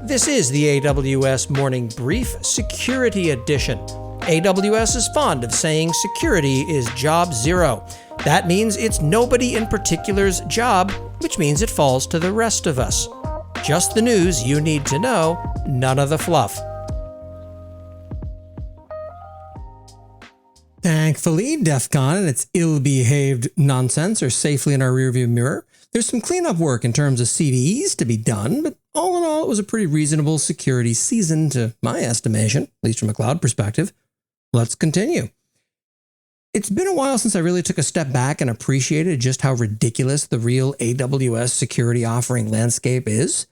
This is the AWS Morning Brief Security Edition. AWS is fond of saying security is job zero. That means it's nobody in particular's job, which means it falls to the rest of us. Just the news you need to know, none of the fluff. Thankfully, DEF CON and its ill-behaved nonsense are safely in our rearview mirror. There's some cleanup work in terms of CVEs to be done, but all in all, it was a pretty reasonable security season to my estimation, at least from a cloud perspective. Let's continue. It's been a while since I really took a step back and appreciated just how ridiculous the real AWS security offering landscape is.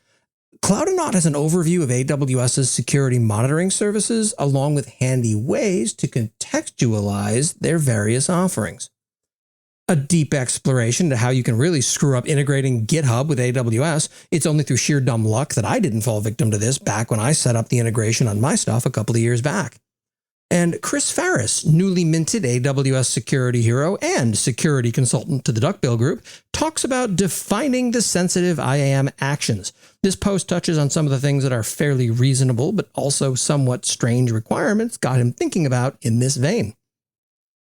Cloudonaut has an overview of AWS's security monitoring services, along with handy ways to contextualize their various offerings. A deep exploration to how you can really screw up integrating GitHub with AWS. It's only through sheer dumb luck that I didn't fall victim to this back when I set up the integration on my stuff a couple of years back. And Chris Farris, newly minted AWS security hero and security consultant to the Duckbill Group, talks about defining the sensitive IAM actions. This post touches on some of the things that are fairly reasonable, but also somewhat strange requirements got him thinking about in this vein.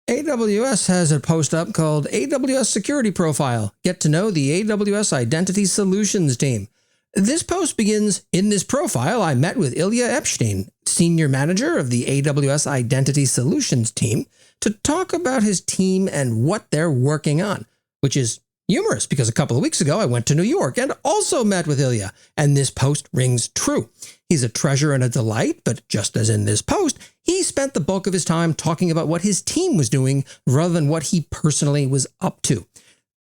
AWS has a post up called AWS Security Profile. Get to know the AWS Identity Solutions team. This post begins, in this profile, I met with Ilya Epstein, senior manager of the AWS Identity Solutions team, to talk about his team and what they're working on, which is humorous because a couple of weeks ago I went to New York and also met with Ilya, and this post rings true. He's a treasure and a delight, but just as in this post, he spent the bulk of his time talking about what his team was doing rather than what he personally was up to.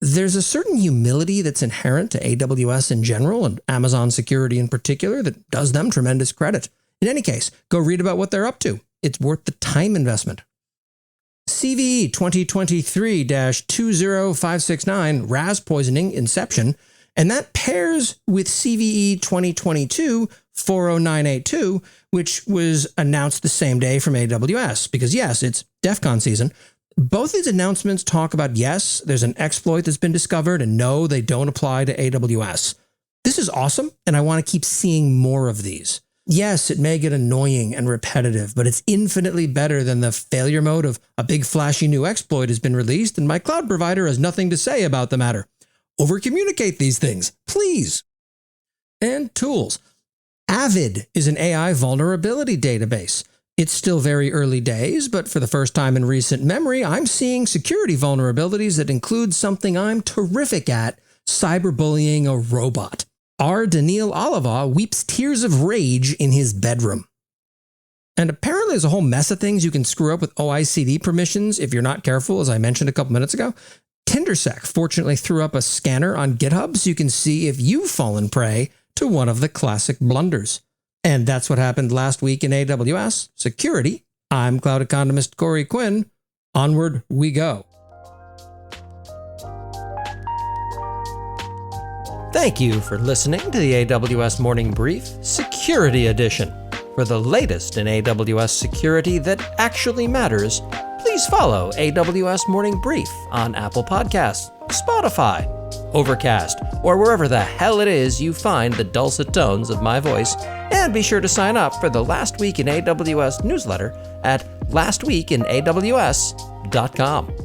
There's a certain humility that's inherent to AWS in general and Amazon security in particular that does them tremendous credit. In any case, go read about what they're up to. It's worth the time investment. CVE 2023-20569, RAS poisoning inception, and that pairs with CVE 2022-40982, which was announced the same day from AWS, because yes, it's DEF CON season. Both these announcements talk about, yes, there's an exploit that's been discovered, and no, they don't apply to AWS. This is awesome, and I want to keep seeing more of these. Yes, it may get annoying and repetitive, but it's infinitely better than the failure mode of a big flashy new exploit has been released and my cloud provider has nothing to say about the matter. Overcommunicate these things, please. And tools. Avid is an AI vulnerability database. It's still very early days, but for the first time in recent memory, I'm seeing security vulnerabilities that include something I'm terrific at, cyberbullying a robot. R. Daniil Oliva weeps tears of rage in his bedroom. And apparently there's a whole mess of things you can screw up with OICD permissions if you're not careful, as I mentioned a couple minutes ago. TinderSec fortunately threw up a scanner on GitHub so you can see if you've fallen prey to one of the classic blunders. And that's what happened last week in AWS security. I'm cloud economist Corey Quinn. Onward we go. Thank you for listening to the AWS Morning Brief Security Edition. For the latest in AWS security that actually matters, please follow AWS Morning Brief on Apple Podcasts, Spotify, Overcast, or wherever the hell it is you find the dulcet tones of my voice, and be sure to sign up for the Last Week in AWS newsletter at lastweekinaws.com.